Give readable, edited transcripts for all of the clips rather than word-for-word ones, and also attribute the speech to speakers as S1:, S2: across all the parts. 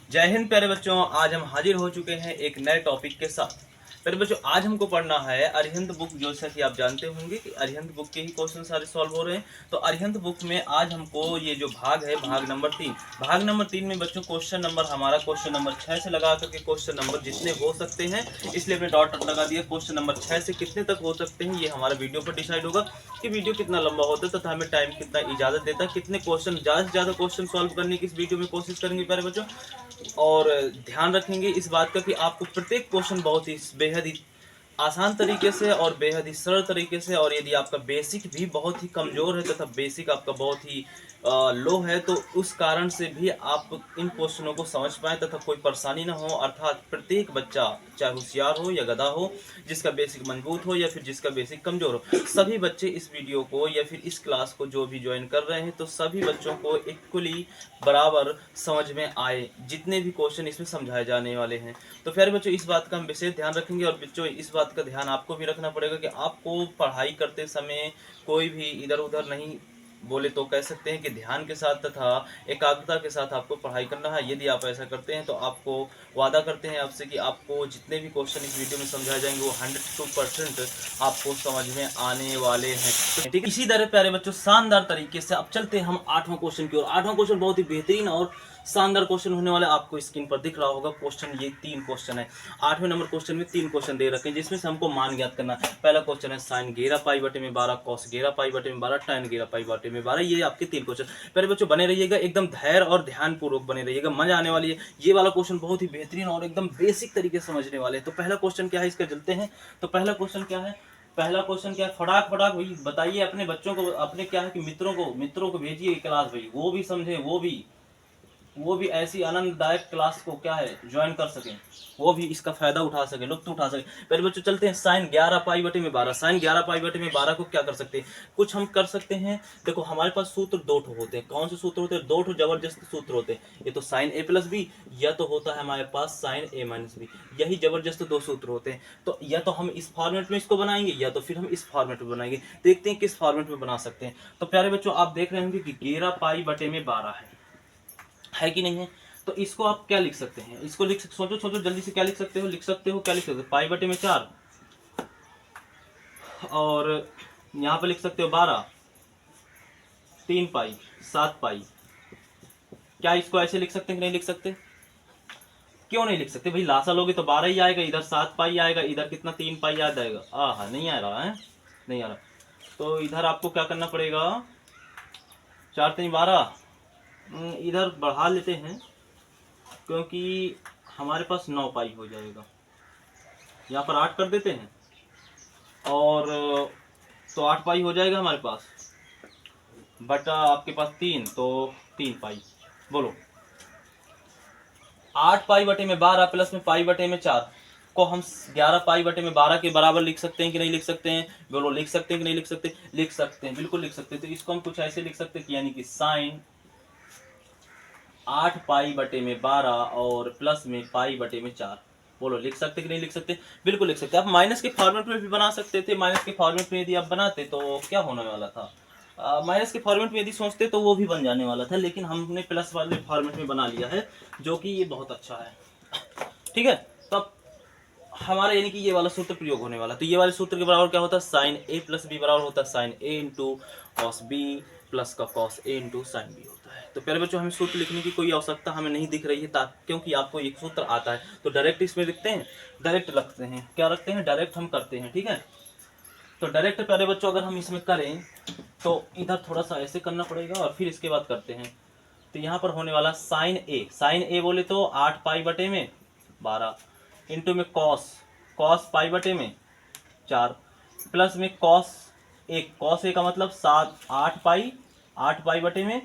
S1: जय हिंद प्यारे बच्चों, आज हम हाजिर हो चुके हैं एक नए टॉपिक के साथ। प्यारे बच्चों, आज हमको पढ़ना है अरिहंत बुक। जैसा कि आप जानते होंगे कि अरिहंत बुक के ही क्वेश्चन सारे सॉल्व हो रहे हैं। तो अरिहंत बुक में आज हमको ये जो भाग है, भाग नंबर 3, भाग नंबर 3 में बच्चों क्वेश्चन नंबर हमारा क्वेश्चन नंबर 6 से लगा करके क्वेश्चन नंबर जितने हो सकते हैं, इसलिए हमने डॉट लगा दिया। क्वेश्चन नंबर 6 से कितने तक हो सकते हैं ये हमारा वीडियो पर डिसाइड होगा कि वीडियो कितना लंबा होता है तथा हमें टाइम कितना इजाजत देता है, कितने क्वेश्चन ज़्यादा से ज़्यादा क्वेश्चन सॉल्व करने की इस वीडियो में कोशिश करेंगे प्यारे बच्चों। और ध्यान रखेंगे इस बात का कि आपको प्रत्येक क्वेश्चन बहुत ही बेहद ही आसान तरीके से और बेहद ही सरल तरीके से, और यदि आपका बेसिक भी बहुत ही कमज़ोर है तथा बेसिक आपका बहुत ही लो है तो उस कारण से भी आप इन क्वेश्चनों को समझ पाएँ तथा कोई परेशानी ना हो। अर्थात प्रत्येक बच्चा, चाहे होशियार हो या गधा हो, जिसका बेसिक मजबूत हो या फिर जिसका बेसिक कमज़ोर हो, सभी बच्चे इस वीडियो को या फिर इस क्लास को जो भी ज्वाइन कर रहे हैं तो सभी बच्चों को इक्वली बराबर समझ में आए जितने भी क्वेश्चन इसमें समझाए जाने वाले हैं। तो प्यारे बच्चों, इस बात का हम विशेष ध्यान रखेंगे। और बच्चों, इस बात का ध्यान आपको भी रखना पड़ेगा कि आपको पढ़ाई करते समय कोई भी इधर उधर नहीं, बोले तो कह सकते हैं कि ध्यान के साथ तथा एकाग्रता के साथ आपको पढ़ाई करना है। यदि आप ऐसा करते हैं तो आपको वादा करते हैं आपसे कि आपको जितने भी क्वेश्चन इस वीडियो में समझाए जाएंगे वो 102% आपको समझ में आने वाले हैं। ठीक है, इसी तरह प्यारे बच्चों शानदार तरीके से अब चलते हैं हम 8वां क्वेश्चन की ओर। 8वां क्वेश्चन बहुत ही बेहतरीन और शानदार क्वेश्चन होने वाला है। आपको स्क्रीन पर दिख रहा होगा क्वेश्चन, ये 3 क्वेश्चन है। 8वें नंबर क्वेश्चन में 3 क्वेश्चन दे रखे हैं जिसमें से हमको मान ज्ञात करना है। पहला क्वेश्चन है साइन 11 पाई बटे में 12, कॉस 11 पाई बटे में 12, tan 11 पाई बटे में 12। ये आपके 3 क्वेश्चन। पहले बच्चों बने रहिएगा, एकदम धैर्य और ध्यानपूर्वक बने रहिएगा, मजा आने वाली है। ये वाला क्वेश्चन बहुत ही बेहतरीन और एकदम बेसिक तरीके से समझने वाले हैं। तो पहला क्वेश्चन क्या है, इसका चलते हैं। तो पहला क्वेश्चन क्या है, पहला क्वेश्चन क्या है, फटाक फटाक भाई बताइए अपने बच्चों को, अपने क्या है कि मित्रों को भेजिए क्लास भाई, वो भी समझे, वो भी ऐसी आनंददायक क्लास को क्या है ज्वाइन कर सकें, वो भी इसका फायदा उठा सके, लुत्फ उठा सके। पहले बच्चों चलते हैं साइन 11 पाई बटे में 12। साइन 11 पाई बटे में 12 को क्या कर सकते हैं, कुछ हम कर सकते हैं। देखो हमारे पास सूत्र 2 ठो होते हैं। कौन से सूत्र होते हैं, 2 ठो जबरदस्त सूत्र होते हैं। ये तो साइन ए प्लस बी, या तो होता है हमारे पास साइन ए माइनस बी। यही जबरदस्त 2 सूत्र होते हैं। तो या तो हम इस फॉर्मेट में इसको बनाएंगे या तो फिर हम इस फॉर्मेट में बनाएंगे। देखते हैं किस फॉर्मेट में बना सकते हैं। तो प्यारे बच्चों आप देख रहे होंगे कि 11 पाई बटे में 12 है कि नहीं है। तो इसको आप क्या लिख सकते हैं, इसको लिख सकते, सोचो सोचो जल्दी से, क्या लिख सकते हो, क्या लिख सकते हो, पाई बटे में 4, और यहाँ पे लिख सकते हो 12, 3 पाई, 7 पाई। क्या इसको ऐसे लिख सकते हैं कि नहीं लिख सकते, क्यों नहीं लिख सकते भाई, लासा लोगे तो 12 ही आएगा, इधर 7 पाई आएगा, इधर कितना 3 पाई आ जाएगा। नहीं आ रहा है, नहीं आ रहा। तो इधर आपको क्या करना पड़ेगा, 4 3 12, इधर बढ़ा लेते हैं क्योंकि हमारे पास 9 पाई हो जाएगा। यहाँ पर 8 कर देते हैं और तो 8 पाई हो जाएगा हमारे पास, बटा आपके पास 3, तो 3 पाई। बोलो 8 पाई बटे में 12 प्लस में पाई बटे में 4 को हम 11 पाई बटे में 12 के बराबर लिख सकते हैं कि नहीं लिख सकते हैं। बोलो लिख सकते हैं कि नहीं लिख सकते, लिख सकते हैं, बिल्कुल लिख सकते हैं। तो इसको हम कुछ ऐसे लिख सकते हैं कि यानी कि साइन 8 पाई बटे में 12 और प्लस में पाई बटे में 4। बोलो लिख सकते कि नहीं लिख सकते, बिल्कुल लिख सकते। आप माइनस के फॉर्मेट में भी बना सकते थे। माइनस के फॉर्मेट में यदि आप बनाते तो क्या होने वाला था, माइनस के फॉर्मेट में यदि सोचते तो वो भी बन जाने वाला था, लेकिन हमने प्लस वाले फॉर्मेट में बना लिया है, जो कि ये बहुत अच्छा है। ठीक है, तो अब हमारा यानी कि ये वाला सूत्र प्रयोग होने वाला। तो ये वाले सूत्र के बराबर क्या होता है, साइन ए प्लस बी बराबर होता है साइन ए इंटू कॉस बी प्लस का cos A into sine B होता है। तो प्यारे बच्चों हमें सूत्र लिखने की कोई आवश्यकता हमें नहीं दिख रही है, क्योंकि आपको एक सूत्र आता है। तो डायरेक्ट इसमें लिखते हैं, डायरेक्ट रखते हैं, क्या रखते हैं, डायरेक्ट हम करते हैं। ठीक है, तो डायरेक्ट प्यारे बच्चों अगर हम इसमें करें तो इधर थोड़ा सा ऐसे करना पड़ेगा और फिर इसके बाद करते हैं। तो यहाँ पर होने वाला साइन ए बोले तो 8 पाई बटे में 12 इंटू में कॉस पाई बटे में 4 प्लस में कॉस ए का मतलब 8 पाई बटे में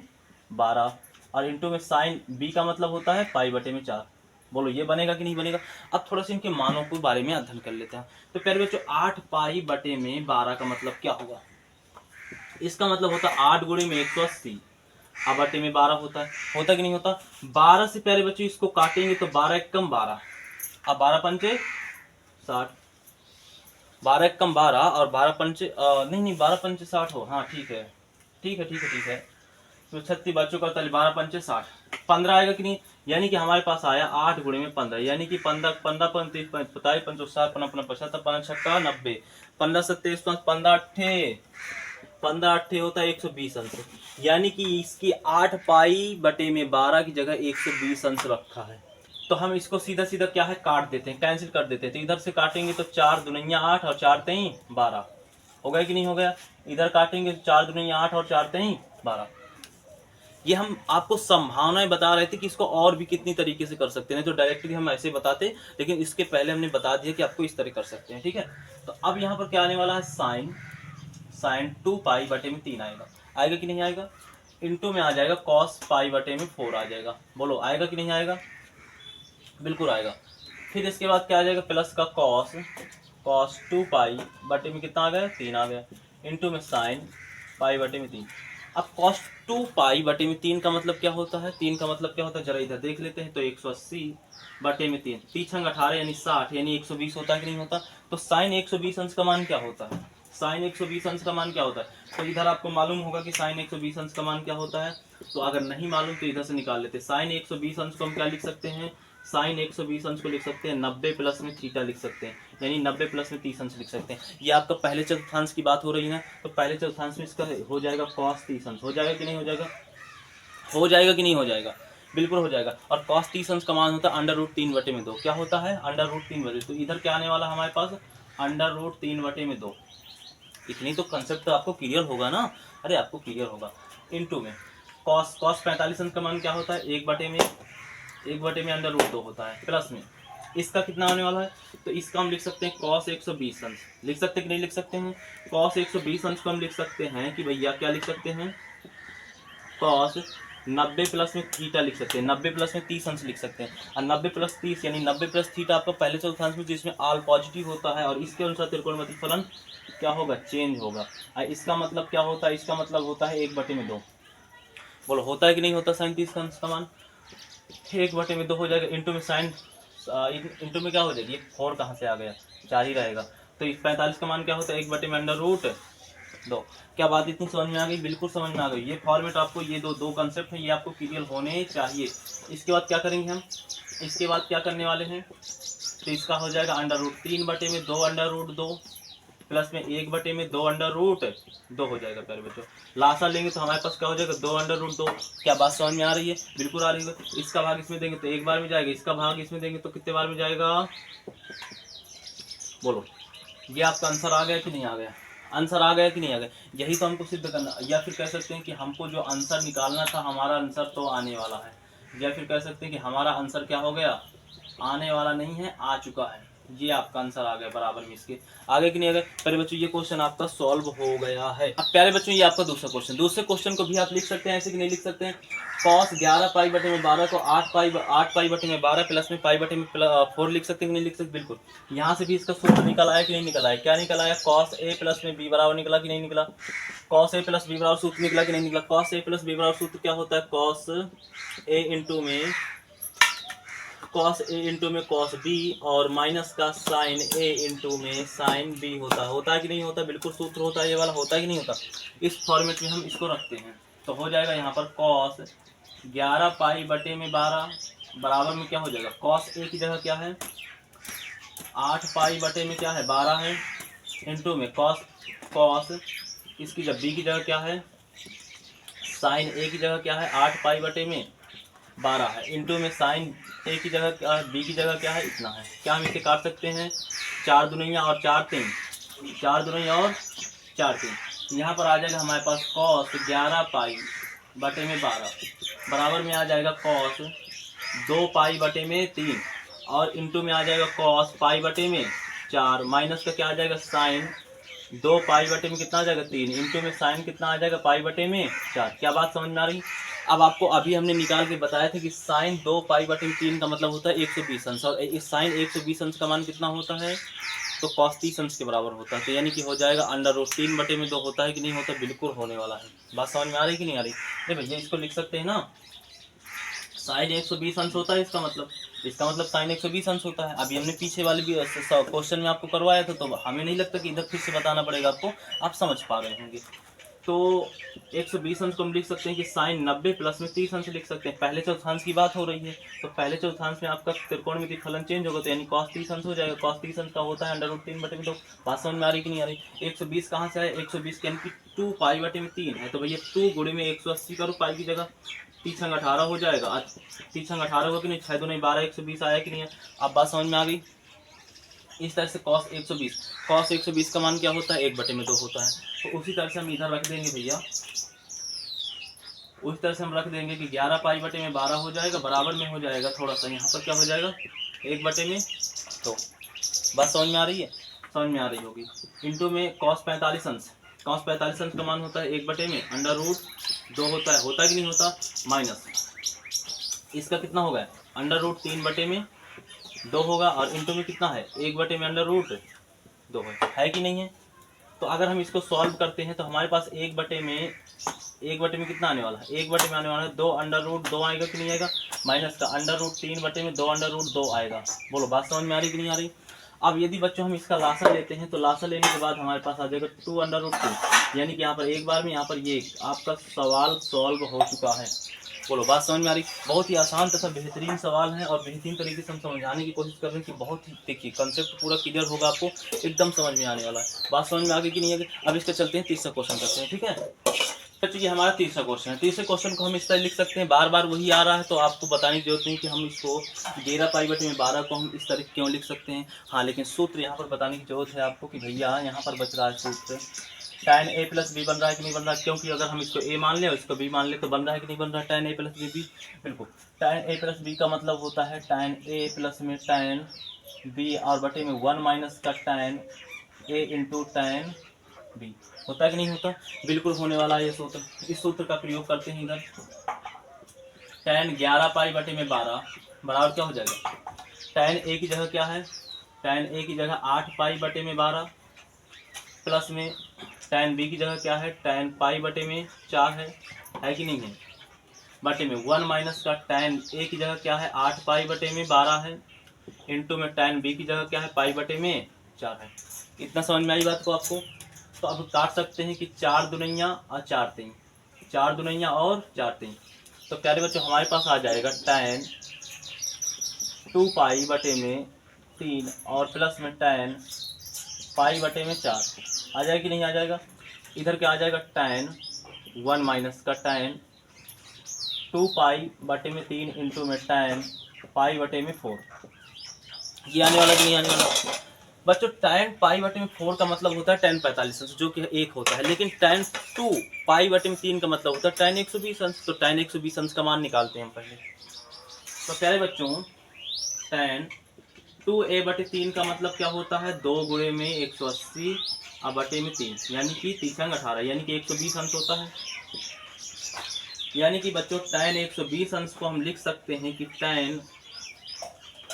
S1: 12 और इंटू में साइन बी का मतलब होता है पाई बटे में 4। बोलो ये बनेगा कि नहीं बनेगा। अब थोड़ा सा इनके मानों के बारे में अध्ययन कर लेते हैं। तो प्यारे बच्चों 8 पाई बटे में 12 का मतलब क्या होगा, इसका मतलब होता है 8 गुणे में 180, अब बटे में 12 होता कि नहीं होता। 12 से प्यारे बच्चों इसको काटेंगे तो 12 एक कम 12, अब 12 पंचे 60, 12 एक कम 12 और 12 पंचे नहीं 12 पंचे 60 हो, हाँ ठीक है। तो 36 बच्चों का 12 पंचे 60, 15 आएगा कि नहीं। यानी कि हमारे पास आया 8 गुणे में 15, यानी कि 15 15 35 45 55 55 75 5 छक्का 90, 15 27 15 अट्ठे 15 अट्ठे होता है 120 अंश, यानी कि इसकी 8 पाई बटे में 12 की जगह 120 अंश रखा है। तो हम इसको सीधा सीधा क्या है काट देते हैं, कैंसिल कर देते हैं। तो इधर से काटेंगे तो 4 दुनिया 8 और 4 तेई 12 हो गया कि नहीं हो गया। इधर काटेंगे तो 4 दुनिया 8 और 4 तेई 12। ये हम आपको संभावनाएं बता रहे थे कि इसको और भी कितनी तरीके से कर सकते हैं, नहीं तो डायरेक्टली हम ऐसे बताते, लेकिन इसके पहले हमने बता दिया कि आपको इस तरह कर सकते हैं, ठीक है। तो अब यहाँ पर क्या आने वाला है, साइन 2 पाई बटे में 3 आएगा, आएगा कि नहीं आएगा। इनटू में आ जाएगा कॉस पाई बटे में 4 आ जाएगा, बोलो आएगा कि नहीं आएगा, बिल्कुल आएगा। फिर इसके बाद क्या आ जाएगा, प्लस का कॉस 2 पाई बटे में कितना आ गया, 3 आ गया, इनटू में साइन पाई बटे में 3। अब कॉस 2 पाई बटे में 3 का मतलब क्या होता है, 3 का मतलब क्या होता है, जरा इधर देख लेते हैं। तो 180 बटे में 3, 3 छंग 18 यानी 60, यानी 120 होता है कि नहीं होता। तो साइन 120 अंश का मान क्या होता है, साइन 120 अंश का मान क्या होता है। तो इधर आपको मालूम होगा कि साइन 120 अंश का मान क्या होता है। तो अगर नहीं मालूम तो इधर से निकाल लेते हैं। साइन 120 अंश को हम क्या लिख सकते हैं, साइन 120 अंश को लिख सकते हैं 90 प्लस में थीटा लिख सकते हैं, यानी 90 प्लस में 30 अंश लिख सकते हैं। ये आपका पहले चतुर्थांश की बात हो रही है ना, तो पहले चतुर्थांश में इसका हो जाएगा कॉस 30 अंश, हो जाएगा कि नहीं हो जाएगा, हो जाएगा कि नहीं हो जाएगा, बिल्कुल हो जाएगा। और कॉस 30 अंश का मान होता है अंडर रूट 3 बटे में 2, क्या होता है अंडर रूट 3 बटे। तो इधर क्या आने वाला हमारे पास, अंडर रूट 3 बटे में 2। इतनी तो कंसेप्ट तो आपको क्लियर होगा ना, अरे आपको क्लियर होगा। इनटू में कॉस 45 अंश का मान क्या होता है, 1 बटे में अंडर रूट 2 होता है, प्लस में इसका कितना आने वाला है। तो इसका हम लिख सकते हैं कॉस 120 अंश, लिख सकते हैं कि नहीं लिख सकते हैं। कॉस 120 अंश को हम लिख सकते हैं कि भैया क्या लिख सकते हैं, कॉस 90 प्लस में थीटा लिख सकते हैं, 90 प्लस में 30 अंश लिख सकते हैं। और 90 प्लस 30 यानी 90 प्लस थीटा आपका पहले चतुर्थांश में जिसमें आल पॉजिटिव होता है, और इसके अनुसार त्रिकोणमितीय फलन क्या होगा, चेंज होगा। इसका मतलब क्या होता है, इसका मतलब होता है 1 बटे में 2। बोलो होता है कि नहीं होता साइन 30 अंश का मान, 1 बटे में 2 हो जाएगा। इंटू में साइन इंटू में क्या हो जाएगी, 4 कहाँ से आ गया, 4 ही रहेगा। तो 45 का मान क्या होता है, 1 बटे में अंडर रूट 2। क्या बात इतनी समझ में आ गई, बिल्कुल समझ में आ गई। ये फॉर्मेट आपको, ये दो कंसेप्ट हैं, ये आपको क्लियर होने चाहिए। इसके बाद क्या करेंगे हम, इसके बाद क्या करने वाले हैं, तो इसका हो जाएगा अंडर रूट 3 बटे में 2 अंडर रूट 2 प्लस में 1 बटे में 2 अंडर रूट 2 हो जाएगा प्यारे बच्चों। लासा लेंगे तो हमारे पास क्या हो जाएगा, 2 अंडर रूट 2। क्या बात समझ में आ रही है, बिल्कुल आ रही है। इसका भाग इसमें देंगे तो एक बार में जाएगा, इसका भाग इसमें देंगे तो कितने बार में जाएगा, बोलो। ये आपका आंसर आ गया कि नहीं आ गया, आंसर आ गया कि नहीं आ गया। यही तो हमको सिद्ध करना, या फिर कह सकते हैं कि हमको जो आंसर निकालना था, हमारा आंसर तो आने वाला है। या फिर कह सकते हैं कि हमारा आंसर क्या हो गया, आने वाला नहीं है, आ चुका है। ये आपका आंसर आ गया बराबर में इसके, आगे कि नहीं आ गया। प्यारे बच्चों ये क्वेश्चन आपका सॉल्व हो गया है। अब प्यारे बच्चों ये आपका दूसरा क्वेश्चन, दूसरे क्वेश्चन को भी आप लिख सकते हैं ऐसे कि नहीं लिख सकते हैं। कॉस 11 पाई बटे में 12 को 8 पाई बटे में 12 प्लस में पाई बटे में 4 लिख सकते हैं कि नहीं लिख सकते, बिल्कुल। यहाँ से भी इसका सूत्र निकल आया कि नहीं निकल आया, क्या निकल आया, कॉस ए प्लस में बी बराबर निकला कि नहीं निकला, कॉस ए प्लस बी बराबर सूत्र निकला कि नहीं निकला। कॉस ए प्लस बी बराबर सूत्र क्या होता है, कॉस ए इंटू में कॉस ए इंटू में कॉस बी, और माइनस का साइन ए इंटू में साइन बी होता है कि नहीं होता, बिल्कुल सूत्र होता है ये वाला, होता है कि नहीं होता। इस फॉर्मेट में हम इसको रखते हैं। तो हो जाएगा यहाँ पर कॉस 11 पाई बटे में 12 बराबर में क्या हो जाएगा, कॉस ए की जगह क्या है 8 पाई बटे में क्या है 12 है, इंटू में कॉस इसकी जब बी की जगह क्या है, साइन ए की जगह क्या है 8 पाई बटे में 12 है, इंटू में साइन ए की जगह क्या है, बी की जगह क्या है, इतना है। क्या हम इसे काट सकते हैं, 4 दुनिया और 4 3, 4 दुनिया और 4 3। यहाँ पर आ जाएगा हमारे पास कॉस 11 पाई बटे में 12 बराबर में आ जाएगा कॉस 2 पाई बटे में 3, और इंटू में आ जाएगा कॉस पाई बटे में 4, माइनस का क्या आ जाएगा साइन 2 पाई बटे में कितना आ जाएगा 3, इंटू में साइन कितना आ जाएगा पाई बटे में 4। क्या बात समझ में आ रही। अब आपको अभी हमने निकाल के बताया था कि साइन 2 पाई बटे में 3 का मतलब होता है 120 अंश, और इस साइन 120 अंश का मान कितना होता है, तो कॉस 30 अंश के बराबर होता है। तो यानी कि हो जाएगा अंडर रूट 3 बटे में 2 होता है कि नहीं होता, बिल्कुल होने वाला है। बात समझ में आ रही कि नहीं आ रही। नहीं भैया इसको लिख सकते हैं ना, साइन 120 अंश होता है, इसका मतलब साइन 120 अंश होता है। अभी हमने पीछे वाले भी क्वेश्चन में आपको करवाया था, तो हमें नहीं लगता कि इधर फिर से बताना पड़ेगा आपको, आप समझ पा रहे होंगे। तो 120 अंश को हम लिख सकते हैं कि साइन 90 प्लस में 30 अंश लिख सकते हैं। पहले चौथांश की बात हो रही है, तो पहले चौथांश में आपका त्रिकोणमिति फलन चेंज होगा, तो यानी cos 30 अंश हो जाएगा। cos 30 अंश का होता है √3/2। बात समझ में आ रही कि नहीं आ रही? 120 कहाँ से है? 120 के यानी कि 2 पाई/3 है, तो भैया 2 गुणे में 180 करो पाई की जगह, 30 अंग 18 हो जाएगा। 30 अंग 18 होगा कि नहीं? 6 दूनी 12, 120 आया कि नहीं है? अब बात समझ में आ गई। इस तरह से cos 120 का मान क्या होता है? 1/2 होता है। तो उसी तरह से हम इधर रख देंगे भैया, उस तरह से हम रख देंगे कि 11 पाई/12 हो जाएगा, बराबर में हो जाएगा थोड़ा सा यहाँ पर क्या हो जाएगा? 1/2। बात समझ में आ रही है? समझ में आ रही होगी। इंटू में cos 45 अंश, cos 45 अंश का मान होता है 1/2 √2 होता है कि नहीं होता? माइनस इसका कितना होगा? √3/2 होगा, और इंटू में कितना है? 1/2 है कि नहीं है? तो अगर हम इसको सॉल्व करते हैं तो हमारे पास 1/में कितना आने वाला है? 1/में आने वाला है 2 आएगा कि नहीं आएगा? माइनस का √3/2 2 आएगा। बोलो बात समझ में आ रही कि नहीं आ रही? अब यदि बच्चों हम इसका लासा लेते हैं तो लासा लेने के बाद हमारे पास आ जाएगा 2 यानी कि यहाँ पर एक बार में यहाँ पर ये आपका सवाल सॉल्व हो चुका है। बोलो बात समझ में आ रही? बहुत ही आसान तथा बेहतरीन सवाल है, और बेहतरीन तरीके से हम समझाने की कोशिश कर रहे हैं कि बहुत ही देखिए कंसेप्ट पूरा क्लियर होगा, आपको एकदम समझ में आने वाला है। बात समझ में आ गई कि नहीं आ गई? अब इसका चलते हैं तीसरा क्वेश्चन करते हैं, ठीक है? तो ये हमारा तीसरा क्वेश्चन है। तीसरे क्वेश्चन को हम इस तरह लिख सकते हैं, बार बार वही आ रहा है तो आपको बताने की जरूरत नहीं कि हम इसको 11 पाई/12 को हम इस तरह क्यों लिख सकते हैं। हाँ, लेकिन सूत्र यहाँ पर बताने की जरूरत है आपको कि भैया यहाँ पर बच रहा है सूत्र tan a + b बन रहा है कि नहीं बन रहा है? क्योंकि अगर हम इसको a मान ले और इसको b मान ले तो बन रहा है कि नहीं बन रहा है? tan a + b, बिल्कुल। tan a + b का मतलब होता है tan a प्लस में tan b और बटे में 1 माइनस का tan a into tan b। होता है कि नहीं होता? बिल्कुल होने वाला है ये सूत्र। इस सूत्र का प्रयोग करते हैं इधर। tan 11 पाई/12 बराबर क्या हो जाएगा? tan a की जगह क्या है? tan a की जगह 8 पाई/12 प्लस में tan b की जगह क्या है? tan पाई/4 है कि नहीं है? बटे में 1 माइनस का tan a की जगह क्या है? 8 पाई/12 है, इंटू में tan b की जगह क्या है? पाई/4 है। इतना समझ में आई बात को आपको? तो अब काट सकते हैं कि 4 दुनिया और 4 3, 4 दुनिया और 4 3, तो प्यारे बच्चों हमारे पास आ जाएगा tan 2 पाई/3 और प्लस में tan पाई/4 आ जाएगा कि नहीं आ जाएगा? इधर क्या आ जाएगा? tan 1 माइनस का tan 2 पाई/3 इंटू में tan पाई/4। ये आने वाला कि नहीं आने वाला? बच्चों tan पाई/4 का मतलब होता है tan 45 अंश, जो कि 1 होता है, लेकिन tan 2 पाई/3 का मतलब होता है tan 120 अंश। तो tan 120 अंश का मान निकालते हैं हम पहले। तो प्यारे बच्चों tan 2a/3 का मतलब क्या होता है? 2 गुणे में 180 और बटे में 3 यानी कि 30 अंग 18 यानी कि 120 अंश होता है। यानी कि बच्चों tan 120 अंश को हम लिख सकते हैं कि tan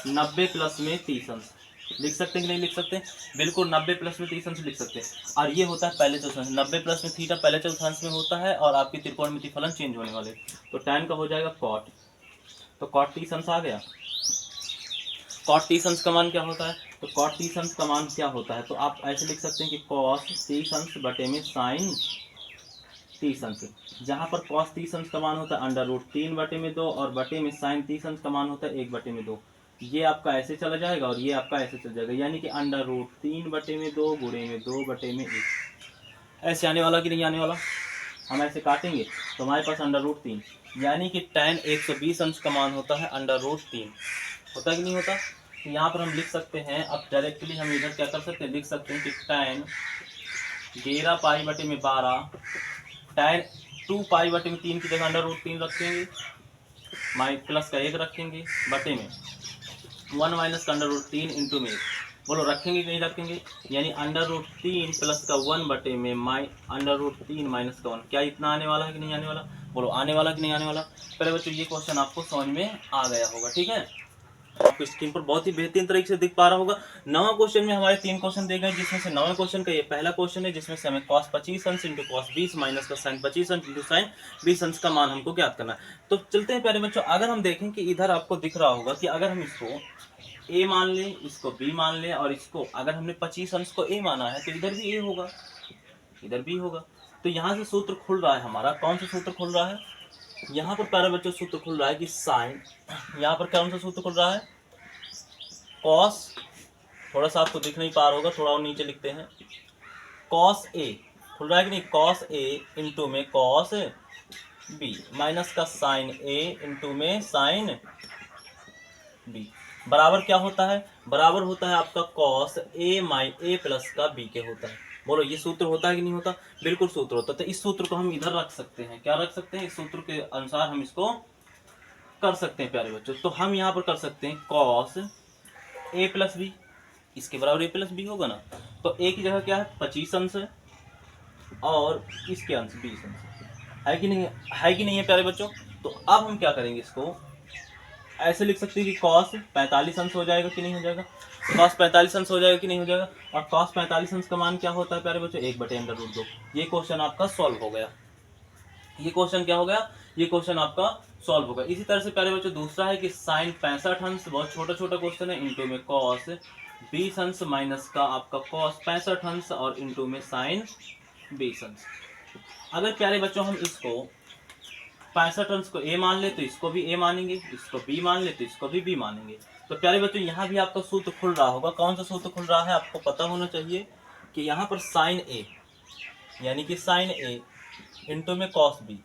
S1: 90 प्लस में 30 अंश लिख सकते हैं कि नहीं लिख सकते? बिल्कुल 90 प्लस में 30 अंश लिख सकते हैं। और ये होता है पहले चौथांश, 90 प्लस में थीटा पहले चौथांश में होता है, और आपकी त्रिकोणमिति फलन चेंज होने वाले। तो tan का हो जाएगा cot, तो cot 30 अंश आ गया। cot 30 अंश का मान क्या होता है? तो cot 30 अंश का मान क्या होता है? तो आप ऐसे लिख सकते हैं कि cos 30 अंश बटे में sin 30 अंश, जहाँ पर cos 30 अंश का मान होता है √3/2 और बटे में sin 30 अंश का मान होता है 1/2। ये आपका ऐसे चला जाएगा और ये आपका ऐसे चल जाएगा, यानी कि √3/2 गुणे में 2/1 ऐसे आने वाला कि नहीं आने वाला? हम ऐसे काटेंगे तो हमारे पास √3, यानी कि tan 120 अंश का मान होता है √3। होता कि नहीं होता? तो यहाँ पर हम लिख सकते हैं, अब डायरेक्टली हम इधर क्या कर सकते हैं? लिख सकते हैं कि tan 11 पाई/12 tan 2 पाई/3 की जगह √3 रखेंगे, प्लस का 1 रखेंगे, बटे में 1 माइनस का √3 इंटू में 1। बोलो रखेंगे कि नहीं रखेंगे? यानी √3 प्लस का 1 बटे में √3 माइनस का 1। क्या इतना आने वाला है कि नहीं आने वाला? बोलो आने वाला कि नहीं आने वाला? पहले बच्चों ये क्वेश्चन आपको समझ में आ गया होगा, ठीक है? आपको स्क्रीन पर बहुत ही बेहतरीन तरीके से दिख पा रहा होगा। 9वां क्वेश्चन में हमारे 3 क्वेश्चन दिए गए, जिसमें से 9वें क्वेश्चन का ये पहला क्वेश्चन है, जिसमें से हमें cos 25 अंश इंटू cos 20 माइनस का sin 25 अंश इंटू sin 20 अंश का मान हमको ज्ञात करना है। तो चलते हैं प्यारे बच्चों, अगर हम देखें कि इधर आपको दिख रहा होगा कि अगर हम इसको a मान ले, इसको b मान ले, और इसको अगर हमने 25 अंश को a माना है तो इधर भी a होगा, इधर भी होगा। तो यहाँ से सूत्र खुल रहा है हमारा, कौन सा सूत्र खुल रहा है, यहाँ पर प्यारे बच्चों सूत्र खुल रहा है कि साइन, यहाँ पर कौन सा सूत्र खुल रहा है, कॉस, थोड़ा सा आपको दिख नहीं पा रहा होगा, थोड़ा और नीचे लिखते हैं, कॉस ए खुल रहा है कि नहीं, कॉस ए इंटू में कॉस बी माइनस का साइन ए इंटू में साइन बी बराबर क्या होता है, बराबर होता है आपका कॉस ए प्लस का बी के होता है। बोलो ये सूत्र होता है कि नहीं होता, बिल्कुल सूत्र होता है। तो इस सूत्र को हम इधर रख सकते हैं, क्या रख सकते हैं, इस सूत्र के अनुसार हम इसको कर सकते हैं प्यारे बच्चों। तो हम यहाँ पर कर सकते हैं कॉस ए प्लस बी, इसके बराबर ए प्लस बी होगा ना, तो ए की जगह क्या है 25 अंश है और इसके अंश 20 अंश है कि नहीं, है कि नहीं है प्यारे बच्चों। तो अब हम क्या करेंगे, इसको ऐसे लिख सकते हैं कि कॉस 45 अंश हो जाएगा कि नहीं हो जाएगा, कॉस 45 अंश हो जाएगा कि नहीं हो जाएगा, और कॉस 45 अंश का मान क्या होता है प्यारे बच्चों, 1/√2। ये क्वेश्चन आपका सॉल्व हो गया, ये क्वेश्चन क्या हो गया, ये क्वेश्चन आपका सॉल्व होगा। इसी तरह से प्यारे बच्चों दूसरा है कि साइन 65 अंश, बहुत छोटा छोटा क्वेश्चन है, इंटू में कॉस 20 अंश माइनस का आपका कॉस 65 अंश और इंटू में साइन 20 अंश। अगर प्यारे बच्चों हम इसको 65 अंश को ए मान ले तो इसको भी ए मानेंगे, इसको बी मान ले तो इसको भी बी मानेंगे। तो प्यारे बच्चों यहाँ भी आपका सूत्र खुल रहा होगा, कौन सा सूत्र खुल रहा है आपको पता होना चाहिए कि यहाँ पर साइन ए यानी कि साइन ए इंटू में कॉस बी,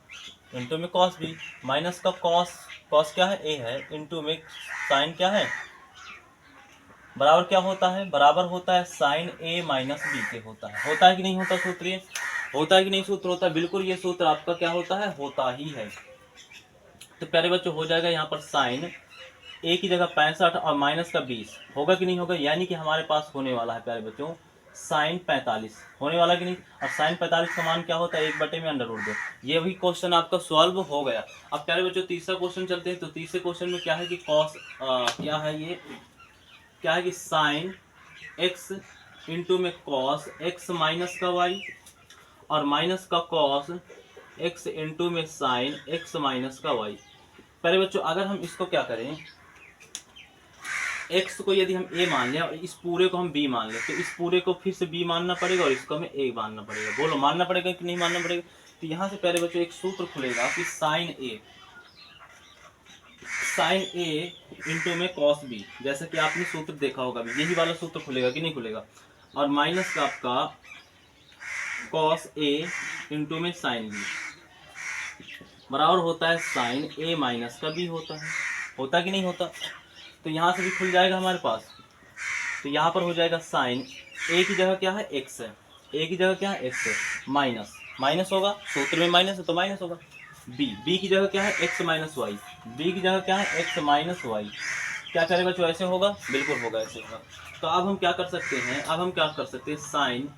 S1: इंटू में कॉस बी माइनस का कॉस, कॉस क्या है ए है, इंटू में साइन क्या है, बराबर क्या होता है, बराबर होता है साइन ए माइनस बी के होता है कि नहीं होता सूत्र, ये होता है कि नहीं सूत्र होता है, बिल्कुल ये सूत्र आपका क्या होता है, होता ही है। तो प्यारे बच्चों हो जाएगा यहाँ पर साइन ए की जगह 65 और माइनस का 20 होगा कि नहीं होगा, यानी कि हमारे पास होने वाला है प्यारे बच्चों साइन 45 होने वाला कि नहीं, और साइन 45 का मान क्या होता है, 1/√2। ये भी क्वेश्चन आपका सॉल्व हो गया। अब प्यारे बच्चों तीसरा क्वेश्चन चलते हैं। तो तीसरे क्वेश्चन में क्या है कि कॉस क्या है, ये क्या है कि साइन एक्स इंटू में कॉस एक्स माइनस का वाई और माइनस का कॉस एक्स इंटू में साइन एक्स माइनस का वाई। पहले बच्चों अगर हम इसको क्या करें, x को यदि हम a मान लें और इस पूरे को हम b मान लें, तो इस पूरे को फिर से b मानना पड़ेगा और इसको हमें a मानना पड़ेगा। बोलो मानना पड़ेगा कि नहीं मानना पड़ेगा। तो यहाँ से पहले बच्चों एक सूत्र खुलेगा कि साइन a इंटू में कॉस b, जैसा कि आपने सूत्र देखा होगा, यही वाला सूत्र खुलेगा कि नहीं खुलेगा, और माइनस का आपका कॉस a इंटू में साइन b बराबर होता है साइन a माइनस का b होता कि नहीं होता। तो यहाँ से भी खुल जाएगा हमारे पास। तो यहाँ पर हो जाएगा साइन ए की जगह क्या है, एक्स है, ए की जगह क्या है, एक्स है, माइनस माइनस होगा, सूत्र में माइनस है तो माइनस होगा, बी की जगह क्या है, एक्स माइनस वाई, बी की जगह क्या है, एक्स माइनस वाई। क्या करेगा जो ऐसे होगा, बिल्कुल होगा ऐसे होगा। तो अब हम क्या कर सकते हैं, अब हम क्या कर सकते हैं, साइन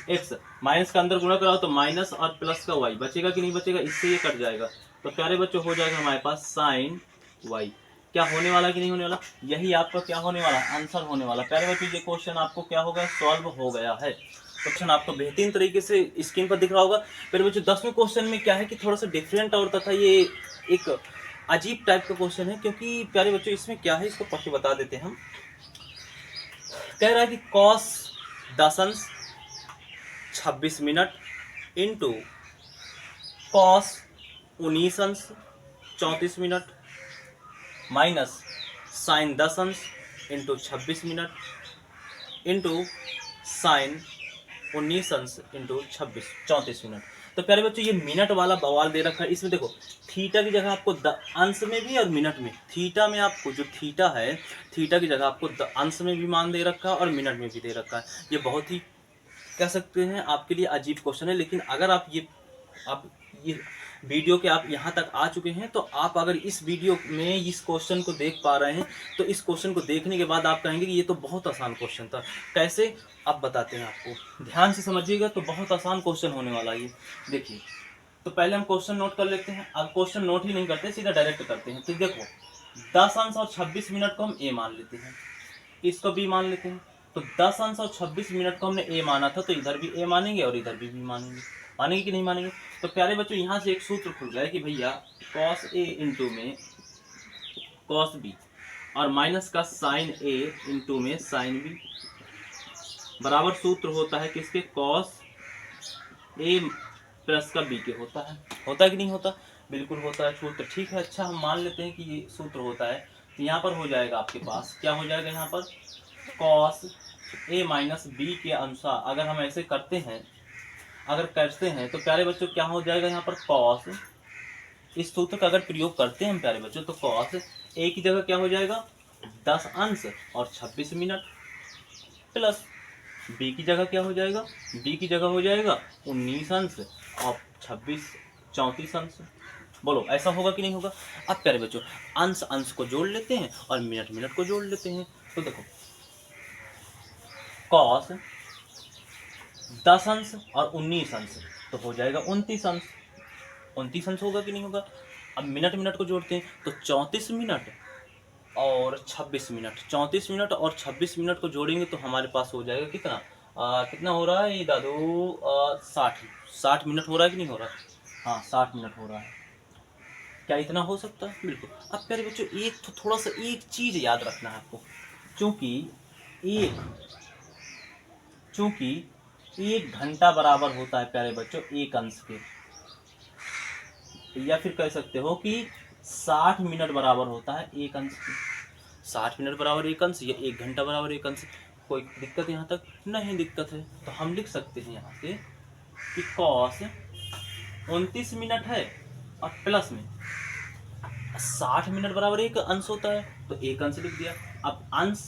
S1: एक्स माइनस का अंदर गुणा कराओ तो माइनस और प्लस का वाई बचेगा कि नहीं बचेगा, इससे ये कट जाएगा। तो प्यारे बच्चों हो जाएगा हमारे पास साइन वाई। क्या होने वाला कि नहीं होने वाला, यही आपका क्या होने वाला, आंसर होने वाला। प्यारे बच्चों ये क्वेश्चन आपको क्या हो गया, सॉल्व हो गया है। क्वेश्चन आपको बेहतरीन तरीके से स्क्रीन पर दिख रहा होगा। प्यारे बच्चों 10वें क्वेश्चन में क्या है कि थोड़ा सा डिफरेंट और तथा ये एक अजीब टाइप का क्वेश्चन है, क्योंकि प्यारे बच्चों इसमें क्या है, इसको पढ़ के बता देते हैं हम। कह रहा है कि कॉस 10 अंश 26 मिनट इंटू कॉस 19 अंश 34 मिनट माइनस साइन 10 अंश इंटू 26 मिनट इंटू साइन 19 अंश इंटू 34 मिनट। तो प्यारे बच्चों ये मिनट वाला बवाल दे रखा है। इसमें देखो थीटा की जगह आपको अंश में भी और मिनट में, थीटा में आपको जो थीटा है, थीटा की जगह आपको अंश में भी मान दे रखा है और मिनट में भी दे रखा है। ये बहुत ही कह सकते हैं आपके लिए अजीब क्वेश्चन है, लेकिन अगर आप ये वीडियो के आप यहाँ तक आ चुके हैं तो आप अगर इस वीडियो में इस क्वेश्चन को देख पा रहे हैं तो इस क्वेश्चन को देखने के बाद आप कहेंगे कि ये तो बहुत आसान क्वेश्चन था। कैसे, अब बताते हैं आपको, ध्यान से समझिएगा। तो बहुत आसान क्वेश्चन होने वाला है ये, देखिए। तो पहले हम क्वेश्चन नोट कर लेते हैं। अब क्वेश्चन नोट ही नहीं करते, सीधा डायरेक्ट करते हैं। तो देखो 10 अंश और 26 मिनट को हम ए मान लेते हैं, इसको बी मान लेते हैं। तो 10 अंश और 26 मिनट को हमने ए माना था, तो इधर भी ए मानेंगे और इधर भी मानेंगे। मानेंगे कि नहीं मानेंगे। तो प्यारे बच्चों यहाँ से एक सूत्र खुल गया है कि भैया कॉस ए इंटू में कॉस बी और माइनस का साइन ए इंटू में साइन बी बराबर सूत्र होता है किसके, कॉस ए प्लस का बी के होता है कि नहीं होता? बिल्कुल होता है सूत्र। ठीक है, अच्छा हम मान लेते हैं कि ये सूत्र होता है, तो यहाँ पर हो जाएगा आपके पास, क्या हो जाएगा यहाँ पर, कॉस ए माइनस बी के अनुसार अगर हम ऐसे करते हैं, तो प्यारे बच्चों क्या हो जाएगा यहाँ पर, कॉस, इस सूत्र का अगर प्रयोग करते हैं हम प्यारे बच्चों, तो कॉस ए की जगह क्या हो जाएगा, 10 अंश और 26 मिनट, प्लस बी की जगह क्या हो जाएगा, बी की जगह हो जाएगा 19 अंश और 34 अंश। बोलो ऐसा होगा कि नहीं होगा? अब प्यारे बच्चों अंश अंश को जोड़ लेते हैं और मिनट मिनट को जोड़ लेते हैं। तो देखो कॉस 10 अंश और 19 अंश तो हो जाएगा 29 अंश, 29 अंश होगा कि नहीं होगा? अब मिनट मिनट को जोड़ते हैं तो 34 मिनट और 26 मिनट, 34 मिनट और 26 मिनट को जोड़ेंगे तो हमारे पास हो जाएगा कितना, कितना हो रहा है ये दादू, 60 मिनट हो रहा है कि नहीं हो रहा है? हाँ 60 मिनट हो रहा है। क्या इतना हो सकता है? बिल्कुल। अब प्यारे बच्चों एक तो थोड़ा सा एक चीज याद रखना है आपको, चूंकि एक घंटा बराबर होता है प्यारे बच्चों एक अंश के, या फिर कह सकते हो कि 60 मिनट बराबर होता है एक अंश के। 60 मिनट बराबर एक अंश या 1 घंटा बराबर एक अंश। कोई दिक्कत यहाँ तक नहीं दिक्कत है, तो हम लिख सकते हैं यहाँ से कि कॉस 29 मिनट है और प्लस में 60 मिनट बराबर एक अंश होता है, तो एक अंश लिख दिया। अब अंश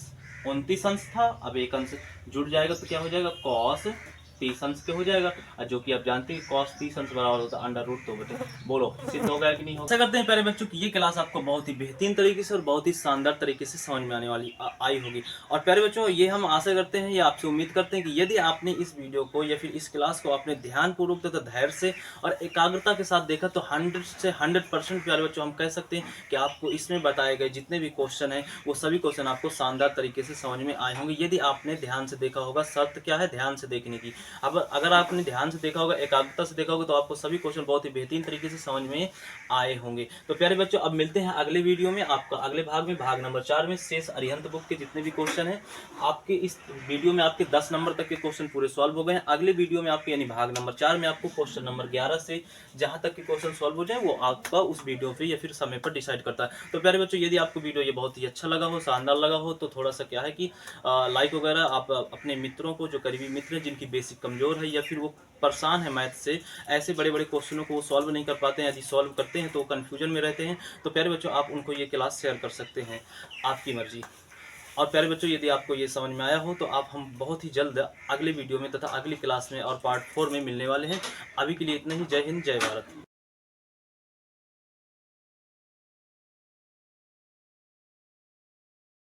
S1: 29 अंश था, अब एक अंश जुड़ जाएगा तो क्या हो जाएगा, कॉस 30 अंश के हो जाएगा, और जो कि आप जानते हैं कॉस 30 अंश बराबर होता है अंडर रूट 2/। बोलो सिद्ध हो गया कि नहीं हो? ऐसा करते हैं प्यारे बच्चों की ये क्लास आपको बहुत ही बेहतरीन तरीके से और बहुत ही शानदार तरीके से समझ में आने वाली आई होगी। और प्यारे बच्चों ये हम आशा करते हैं या आपसे उम्मीद करते हैं कि यदि आपने इस वीडियो को या फिर इस क्लास को आपने ध्यानपूर्वक तथा धैर्य से और एकाग्रता के साथ देखा, तो 100 से 100% प्यारे बच्चों हम कह सकते हैं कि आपको इसमें बताए गए जितने भी क्वेश्चन हैं वो सभी क्वेश्चन आपको शानदार तरीके से समझ में आए होंगे, यदि आपने ध्यान से देखा होगा। शर्त क्या है, ध्यान से देखने की। अब अगर आपने ध्यान से देखा होगा, एकाग्रता से देखा होगा, तो आपको सभी क्वेश्चन बहुत ही बेहतरीन तरीके से समझ में आए होंगे। तो प्यारे बच्चों अब मिलते हैं अगले वीडियो में, आपका अगले भाग में, भाग नंबर 4 में शेष अरिहंत बुक के जितने भी क्वेश्चन हैं, आपके इस वीडियो में आपके 10 नंबर तक के क्वेश्चन पूरे सॉल्व हो गए हैं। अगले वीडियो में आपके यानी भाग नंबर 4 में आपको क्वेश्चन नंबर 11 से जहां तक के क्वेश्चन सॉल्व हो जाए वो आपका उस वीडियो पे या फिर समय पर डिसाइड करता है। तो प्यारे बच्चों यदि आपको वीडियो ये बहुत ही अच्छा लगा हो, शानदार लगा हो, तो थोड़ा सा क्या है कि लाइक वगैरह आप अपने मित्रों को, जो करीबी मित्र हैं जिनकी बेसिक कमजोर है या फिर वो परेशान है मैथ से, ऐसे बड़े बड़े क्वेश्चनों को वो सॉल्व नहीं कर पाते हैं, यदि सॉल्व करते हैं तो वो कन्फ्यूजन में रहते हैं, तो प्यारे बच्चों आप उनको ये क्लास शेयर कर सकते हैं, आपकी मर्जी। और प्यारे बच्चों यदि आपको ये समझ में आया हो तो आप हम बहुत ही जल्द अगले वीडियो में तथा अगली क्लास में और पार्ट 4 में मिलने वाले हैं। अभी के लिए इतना ही। जय हिंद, जय भारत।